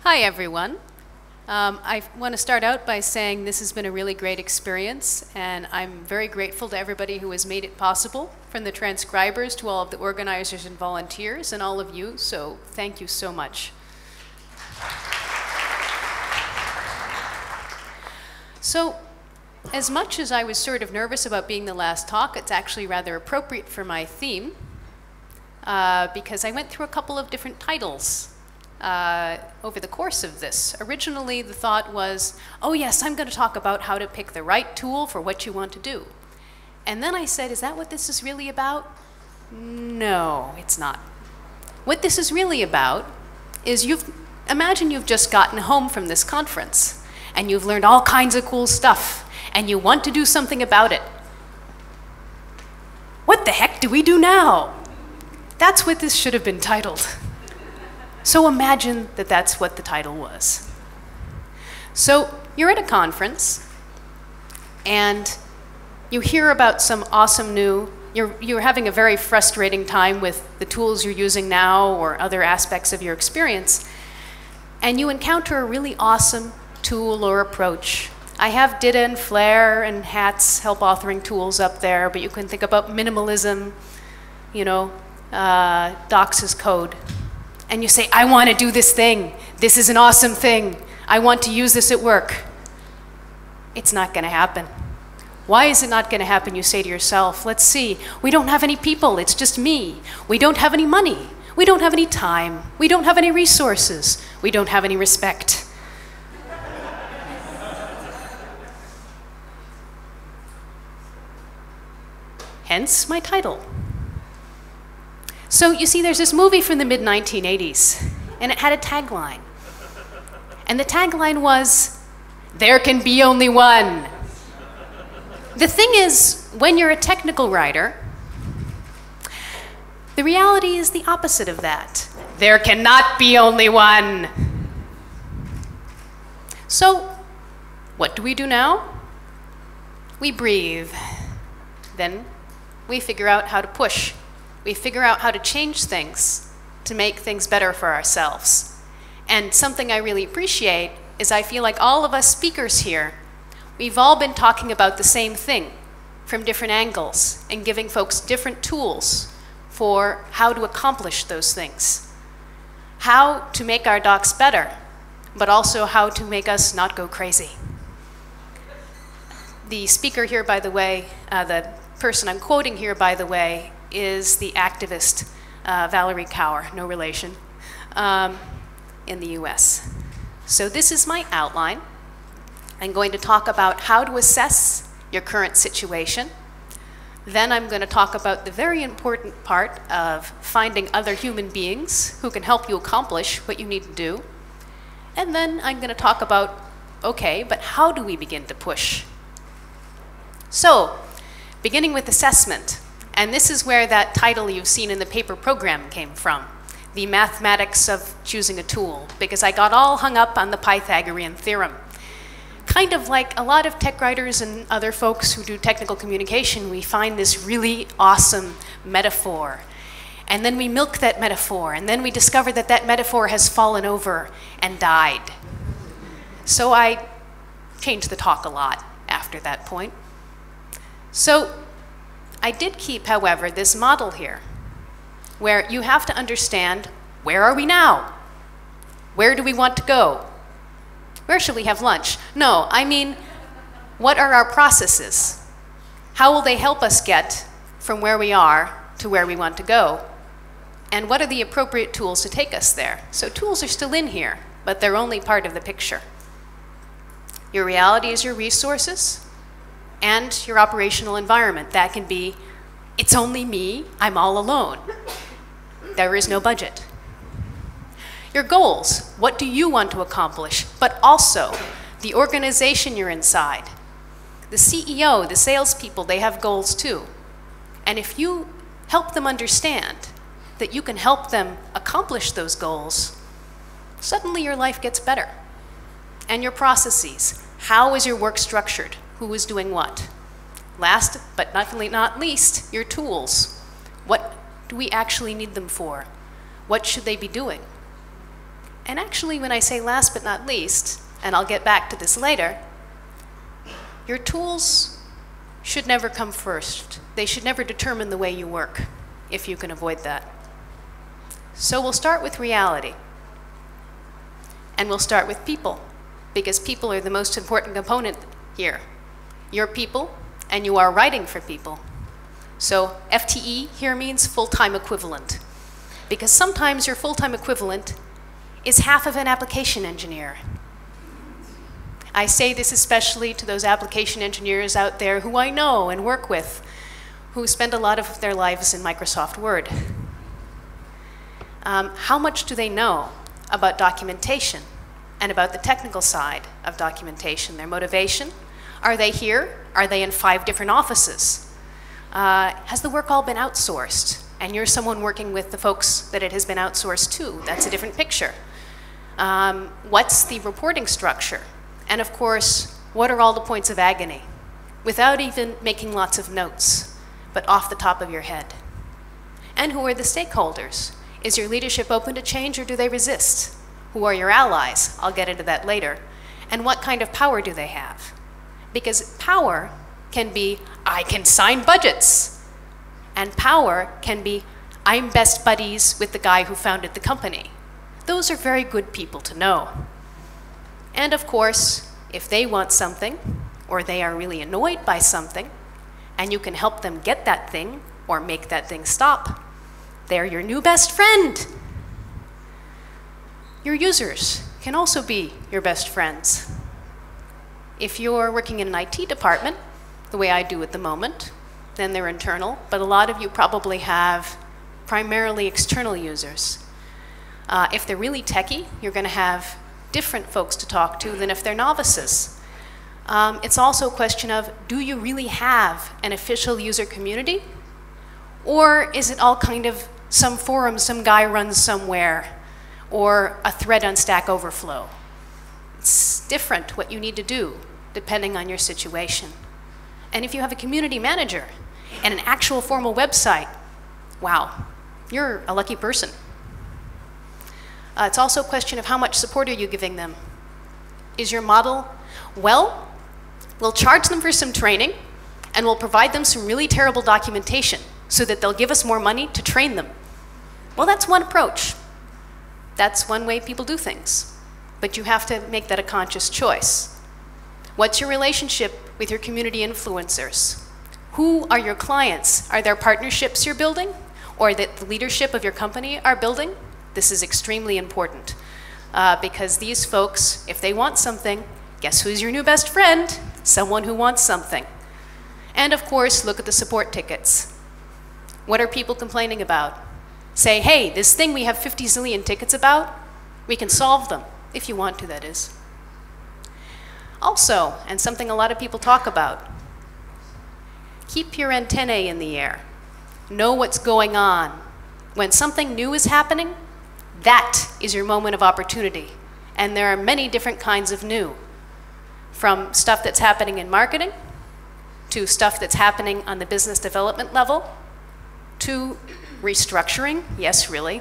Hi, everyone. I want to start out by saying this has been a really great experience, and I'm very grateful to everybody who has made it possible, from the transcribers to all of the organizers and volunteers, and all of you, so thank you so much. So, as much as I was sort of nervous about being the last talk, it's actually rather appropriate for my theme, because I went through a couple of different titles over the course of this. Originally, the thought was, oh yes, I'm going to talk about how to pick the right tool for what you want to do. And then I said, is that what this is really about? No, it's not. What this is really about is imagine you've just gotten home from this conference, and you've learned all kinds of cool stuff, and you want to do something about it. What the heck do we do now? That's what this should have been titled. So imagine that that's what the title was. So you're at a conference, and you hear about some awesome new, you're having a very frustrating time with the tools you're using now or other aspects of your experience, and you encounter a really awesome tool or approach. I have Dita and Flare and HAT's help authoring tools up there, but you can think about minimalism, Docs as code. And you say, I want to do this thing. This is an awesome thing. I want to use this at work. It's not going to happen. Why is it not going to happen, you say to yourself? Let's see. We don't have any people. It's just me. We don't have any money. We don't have any time. We don't have any resources. We don't have any respect. Hence my title. So you see, there's this movie from the mid-1980s, and it had a tagline. And the tagline was, there can be only one. The thing is, when you're a technical writer, the reality is the opposite of that. There cannot be only one. So, what do we do now? We breathe. Then we figure out how to push. We figure out how to change things to make things better for ourselves. And something I really appreciate is I feel like all of us speakers here, we've all been talking about the same thing from different angles and giving folks different tools for how to accomplish those things. How to make our docs better, but also how to make us not go crazy. The speaker here, by the way, the person I'm quoting here, by the way, is the activist Valerie Kaur, no relation, in the US. So this is my outline. I'm going to talk about how to assess your current situation. Then I'm going to talk about the very important part of finding other human beings who can help you accomplish what you need to do. And then I'm going to talk about, okay, but how do we begin to push? So, beginning with assessment. And this is where that title you've seen in the paper program came from, the mathematics of choosing a tool, because I got all hung up on the Pythagorean theorem. Kind of like a lot of tech writers and other folks who do technical communication, we find this really awesome metaphor. And then we milk that metaphor, and then we discover that that metaphor has fallen over and died. So I changed the talk a lot after that point. So I did keep, however, this model here, where you have to understand, where are we now? Where do we want to go? Where should we have lunch? No, I mean, what are our processes? How will they help us get from where we are to where we want to go? And what are the appropriate tools to take us there? So tools are still in here, but they're only part of the picture. Your reality is your resources and your operational environment. That can be, it's only me, I'm all alone. There is no budget. Your goals, what do you want to accomplish? But also, the organization you're inside. The CEO, the salespeople, they have goals too. And if you help them understand that you can help them accomplish those goals, suddenly your life gets better. And your processes, how is your work structured? Who is doing what? Last but definitely not least, your tools. What do we actually need them for? What should they be doing? And actually, when I say last but not least, and I'll get back to this later, your tools should never come first. They should never determine the way you work, if you can avoid that. So we'll start with reality. And we'll start with people, because people are the most important component here. You're people, and you are writing for people. So FTE here means full-time equivalent, because sometimes your full-time equivalent is half of an application engineer. I say this especially to those application engineers out there who I know and work with, who spend a lot of their lives in Microsoft Word. How much do they know about documentation and about the technical side of documentation, their motivation? Are they here? Are they in 5 different offices? Has the work all been outsourced? And you're someone working with the folks that it has been outsourced to. That's a different picture. What's the reporting structure? And of course, what are all the points of agony? Without even making lots of notes, but off the top of your head. And who are the stakeholders? Is your leadership open to change, or do they resist? Who are your allies? I'll get into that later. And what kind of power do they have? Because power can be, I can sign budgets. And power can be, I'm best buddies with the guy who founded the company. Those are very good people to know. And of course, if they want something, or they are really annoyed by something, and you can help them get that thing, or make that thing stop, they're your new best friend. Your users can also be your best friends. If you're working in an IT department, the way I do at the moment, then they're internal, but a lot of you probably have primarily external users. If they're really techie, you're going to have different folks to talk to than if they're novices. It's also a question of, do you really have an official user community? Or is it all kind of some forum some guy runs somewhere, or a thread on Stack Overflow? It's different what you need to do, depending on your situation. And if you have a community manager and an actual formal website, wow, you're a lucky person. It's also a question of how much support are you giving them. Is your model, well, we'll charge them for some training, and we'll provide them some really terrible documentation so that they'll give us more money to train them. Well, that's one approach. That's one way people do things. But you have to make that a conscious choice. What's your relationship with your community influencers? Who are your clients? Are there partnerships you're building, or that the leadership of your company are building? This is extremely important, because these folks, if they want something, guess who's your new best friend? Someone who wants something. And of course, look at the support tickets. What are people complaining about? Say, hey, this thing we have 50 zillion tickets about, we can solve them, if you want to, that is. Also, and something a lot of people talk about, keep your antennae in the air. Know what's going on. When something new is happening, that is your moment of opportunity. And there are many different kinds of new. From stuff that's happening in marketing, to stuff that's happening on the business development level, to restructuring, yes, really,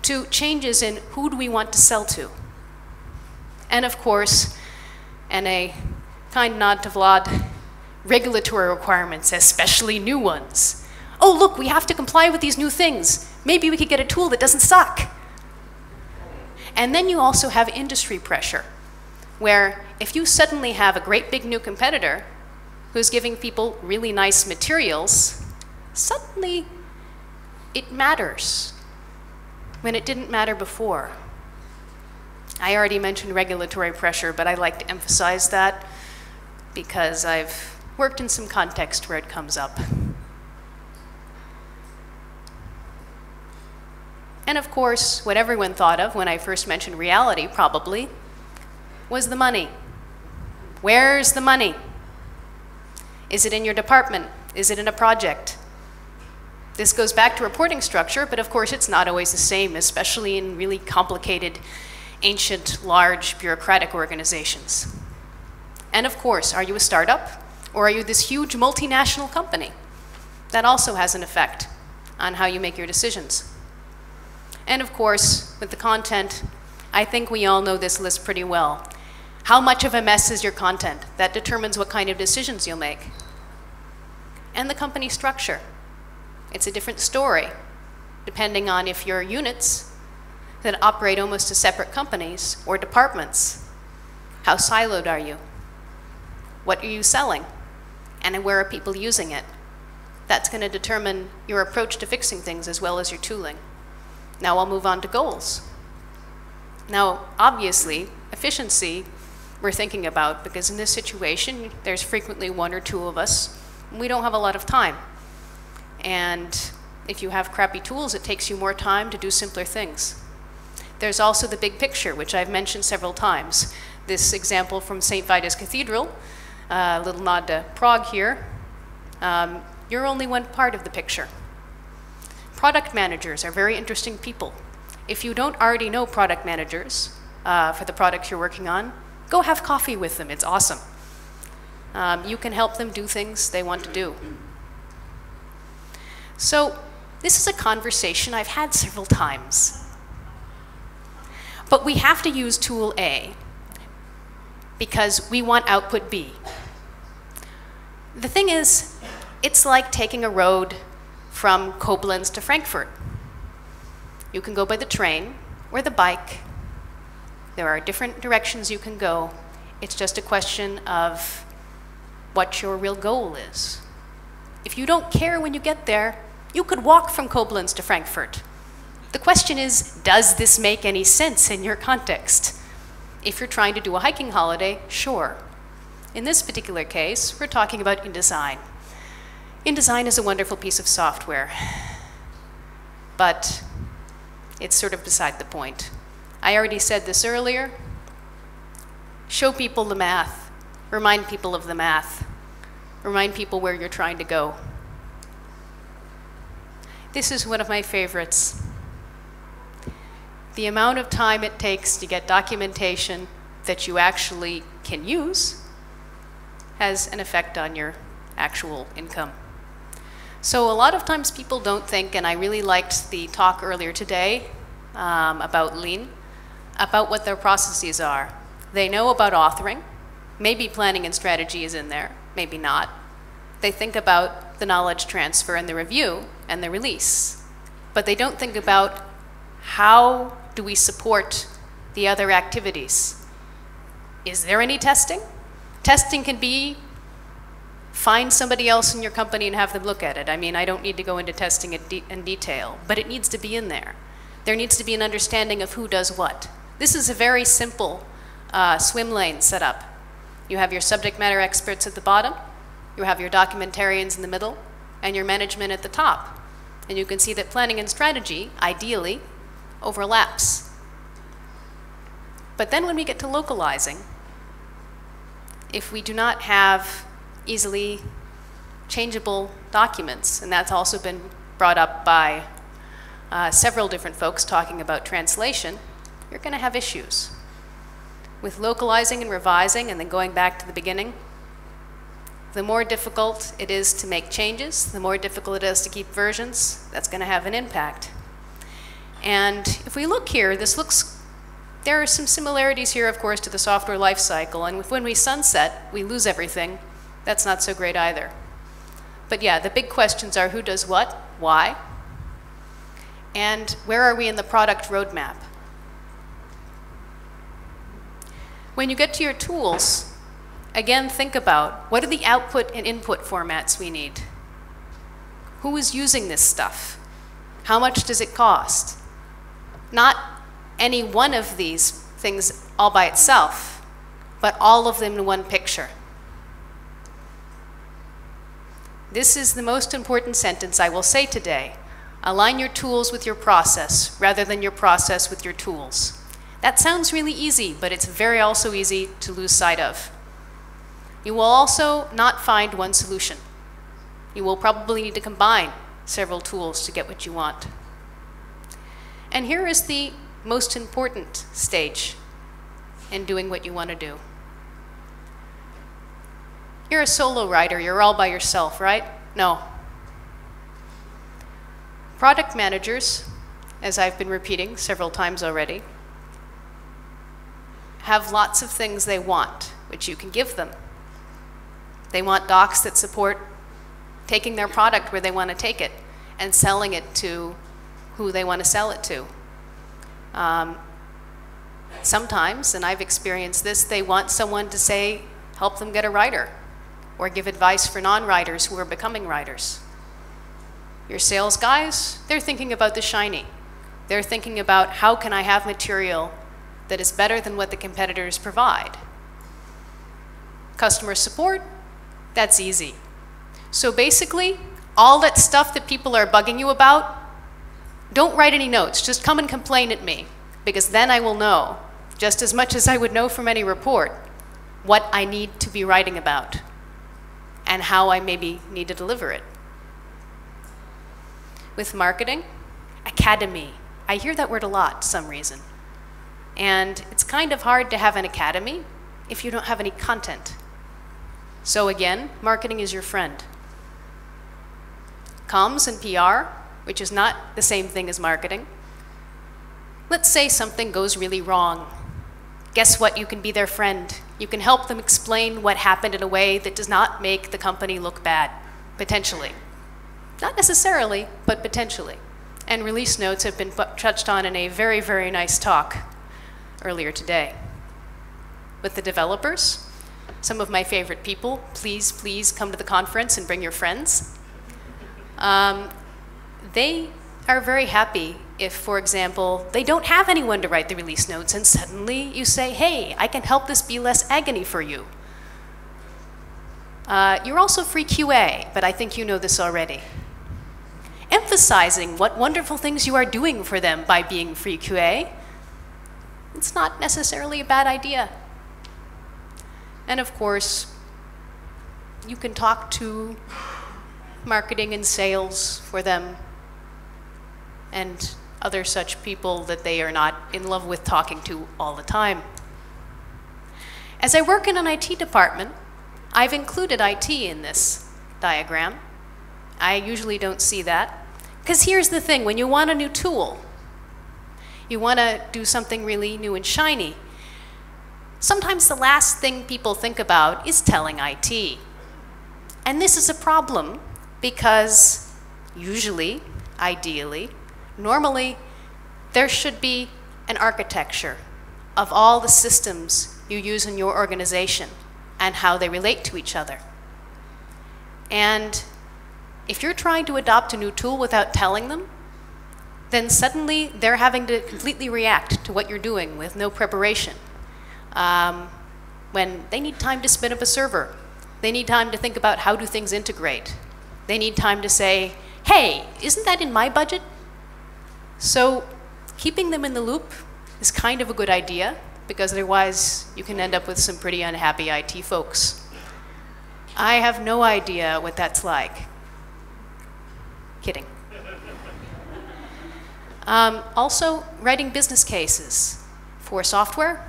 to changes in who do we want to sell to. And of course, and a kind nod to Vlad, regulatory requirements, especially new ones. Oh, look, we have to comply with these new things. Maybe we could get a tool that doesn't suck. And then you also have industry pressure, where if you suddenly have a great big new competitor who's giving people really nice materials, suddenly it matters when it didn't matter before. I already mentioned regulatory pressure, but I like to emphasize that because I've worked in some context where it comes up. And of course, what everyone thought of when I first mentioned reality, probably, was the money. Where's the money? Is it in your department? Is it in a project? This goes back to reporting structure, but of course it's not always the same, especially in really complicated, ancient, large, bureaucratic organizations. And of course, are you a startup, or are you this huge multinational company? That also has an effect on how you make your decisions. And of course, with the content, I think we all know this list pretty well. How much of a mess is your content? That determines what kind of decisions you'll make. And the company structure. It's a different story, depending on if you're units that operate almost as separate companies or departments. How siloed are you? What are you selling? And where are people using it? That's going to determine your approach to fixing things as well as your tooling. Now I'll move on to goals. Now, obviously, efficiency we're thinking about, because in this situation, there's frequently one or two of us, and we don't have a lot of time. And if you have crappy tools, it takes you more time to do simpler things. There's also the big picture, which I've mentioned several times. This example from St. Vitus Cathedral, a little nod to Prague here. You're only one part of the picture. Product managers are very interesting people. If you don't already know product managers for the products you're working on, go have coffee with them. It's awesome. You can help them do things they want to do. So this is a conversation I've had several times. But we have to use tool A because we want output B. The thing is, it's like taking a road from Koblenz to Frankfurt. You can go by the train or the bike. There are different directions you can go. It's just a question of what your real goal is. If you don't care when you get there, you could walk from Koblenz to Frankfurt. The question is, does this make any sense in your context? If you're trying to do a hiking holiday, sure. In this particular case, we're talking about InDesign. InDesign is a wonderful piece of software, but it's sort of beside the point. I already said this earlier. Show people the math. Remind people of the math. Remind people where you're trying to go. This is one of my favorites. The amount of time it takes to get documentation that you actually can use has an effect on your actual income. So a lot of times people don't think, and I really liked the talk earlier today about Lean, about what their processes are. They know about authoring. Maybe planning and strategy is in there, maybe not. They think about the knowledge transfer and the review and the release. But they don't think about how do we support the other activities. Is there any testing? Testing can be find somebody else in your company and have them look at it. I mean, I don't need to go into testing in detail, but it needs to be in there. There needs to be an understanding of who does what. This is a very simple swim lane setup. You have your subject matter experts at the bottom, you have your documentarians in the middle, and your management at the top. And you can see that planning and strategy, ideally, overlaps. But then when we get to localizing, if we do not have easily changeable documents, and that's also been brought up by several different folks talking about translation, you're going to have issues. With localizing and revising and then going back to the beginning, the more difficult it is to make changes, the more difficult it is to keep versions, that's going to have an impact. And if we look here, there are some similarities here, of course, to the software life cycle. And when we sunset, we lose everything. That's not so great either. But yeah, the big questions are who does what, why, and where are we in the product roadmap? When you get to your tools, again, think about what are the output and input formats we need? Who is using this stuff? How much does it cost? Not any one of these things all by itself, but all of them in one picture. This is the most important sentence I will say today. Align your tools with your process rather than your process with your tools. That sounds really easy, but it's very also easy to lose sight of. You will also not find one solution. You will probably need to combine several tools to get what you want. And here is the most important stage in doing what you want to do. You're a solo writer, you're all by yourself, right? No. Product managers as I've been repeating several times already, have lots of things they want, which you can give them. They want docs that support taking their product where they want to take it and selling it to who they want to sell it to. Sometimes, and I've experienced this, they want someone to say, help them get a writer, or give advice for non-writers who are becoming writers. Your sales guys, they're thinking about the shiny. They're thinking about how can I have material that is better than what the competitors provide. Customer support, that's easy. So basically, all that stuff that people are bugging you about, don't write any notes, just come and complain at me, because then I will know, just as much as I would know from any report, what I need to be writing about and how I maybe need to deliver it. With marketing, academy. I hear that word a lot for some reason. And it's kind of hard to have an academy if you don't have any content. So again, marketing is your friend. Comms and PR, which is not the same thing as marketing. Let's say something goes really wrong. Guess what? You can be their friend. You can help them explain what happened in a way that does not make the company look bad, potentially. Not necessarily, but potentially. And release notes have been touched on in a very, very nice talk earlier today. With the developers, some of my favorite people, please come to the conference and bring your friends. They are very happy if, for example, they don't have anyone to write the release notes and suddenly you say, hey, I can help this be less agony for you. You're also free QA, but I think you know this already. Emphasizing what wonderful things you are doing for them by being free QA, it's not necessarily a bad idea. And of course, you can talk to marketing and sales for them and other such people that they are not in love with talking to all the time. As I work in an IT department, I've included IT in this diagram. I usually don't see that. Because here's the thing, when you want a new tool, you want to do something really new and shiny, sometimes the last thing people think about is telling IT. And this is a problem because usually, ideally, normally, there should be an architecture of all the systems you use in your organization and how they relate to each other. And if you're trying to adopt a new tool without telling them, then suddenly they're having to completely react to what you're doing with no preparation. When they need time to spin up a server, they need time to think about how do things integrate. They need time to say, hey, isn't that in my budget? So keeping them in the loop is kind of a good idea, because otherwise you can end up with some pretty unhappy IT folks. I have no idea what that's like. Kidding. Also, writing business cases for software.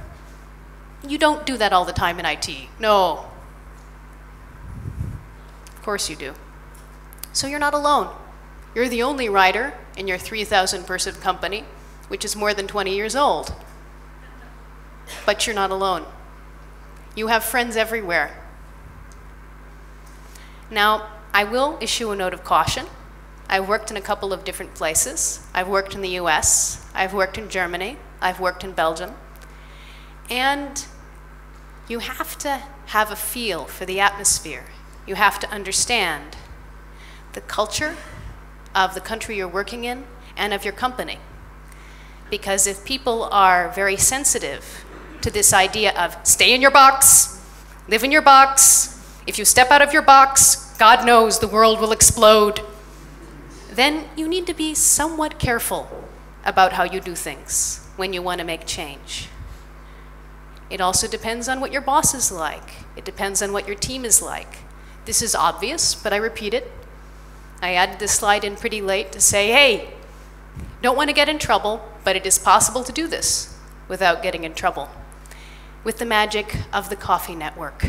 You don't do that all the time in IT. No. Of course you do. So you're not alone. You're the only writer in your 3,000-person company, which is more than 20 years old. But you're not alone. You have friends everywhere. Now, I will issue a note of caution. I've worked in a couple of different places. I've worked in the US, I've worked in Germany, I've worked in Belgium. And you have to have a feel for the atmosphere. You have to understand the culture of the country you're working in and of your company. Because if people are very sensitive to this idea of stay in your box, live in your box, if you step out of your box, God knows the world will explode, then you need to be somewhat careful about how you do things when you want to make change. It also depends on what your boss is like. It depends on what your team is like. This is obvious, but I repeat it. I added this slide in pretty late to say, hey, don't want to get in trouble, but it is possible to do this without getting in trouble. With the magic of the coffee network,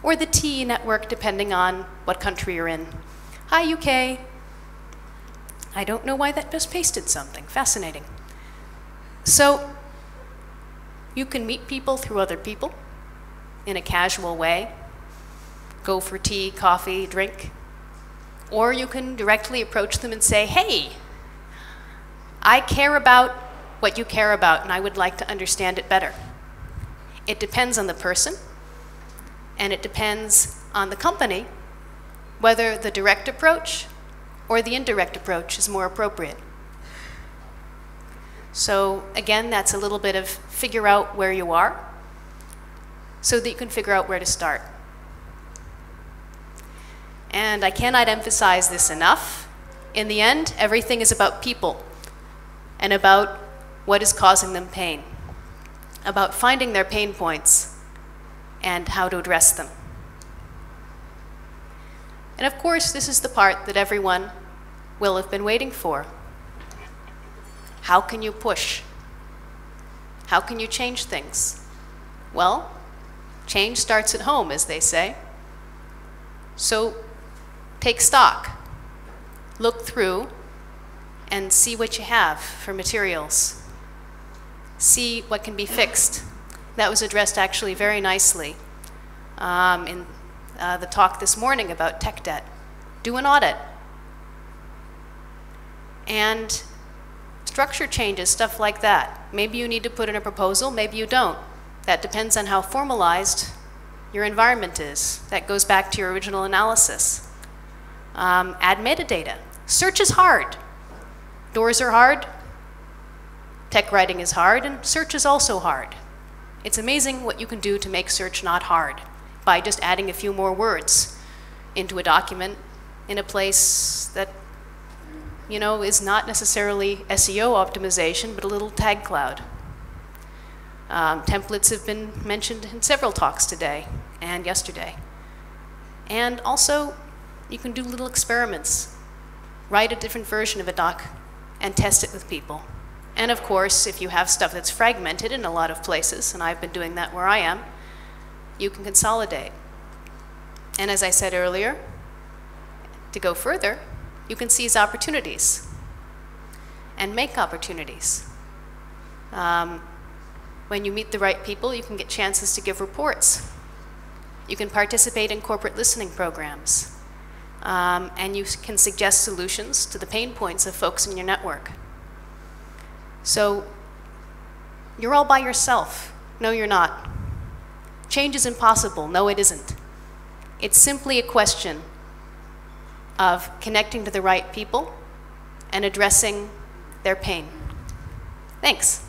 or the tea network, depending on what country you're in. Hi, UK. I don't know why that just pasted something. Fascinating. So you can meet people through other people in a casual way. Go for tea, coffee, drink. Or you can directly approach them and say, hey, I care about what you care about, and I would like to understand it better. It depends on the person, and it depends on the company, whether the direct approach or the indirect approach is more appropriate. So again, that's a little bit of figure out where you are so that you can figure out where to start. And I cannot emphasize this enough. In the end, everything is about people and about what is causing them pain, about finding their pain points and how to address them. And of course, this is the part that everyone will have been waiting for. How can you push? How can you change things? Well, change starts at home, as they say. So take stock, look through, and see what you have for materials. See what can be fixed. That was addressed actually very nicely in the talk this morning about tech debt. Do an audit. And structure changes, stuff like that. Maybe you need to put in a proposal, maybe you don't. That depends on how formalized your environment is. That goes back to your original analysis. Add metadata. Search is hard. Doors are hard. Tech writing is hard, and search is also hard. It's amazing what you can do to make search not hard by just adding a few more words into a document in a place that, you know, is not necessarily SEO optimization, but a little tag cloud. Templates have been mentioned in several talks today and yesterday. And also, you can do little experiments. Write a different version of a doc and test it with people. And of course, if you have stuff that's fragmented in a lot of places, and I've been doing that where I am, you can consolidate. And as I said earlier, to go further, you can seize opportunities and make opportunities. When you meet the right people, you can get chances to give reports. You can participate in corporate listening programs. And you can suggest solutions to the pain points of folks in your network. So you're all by yourself. No, you're not. Change is impossible. No, it isn't. It's simply a question of connecting to the right people and addressing their pain. Thanks.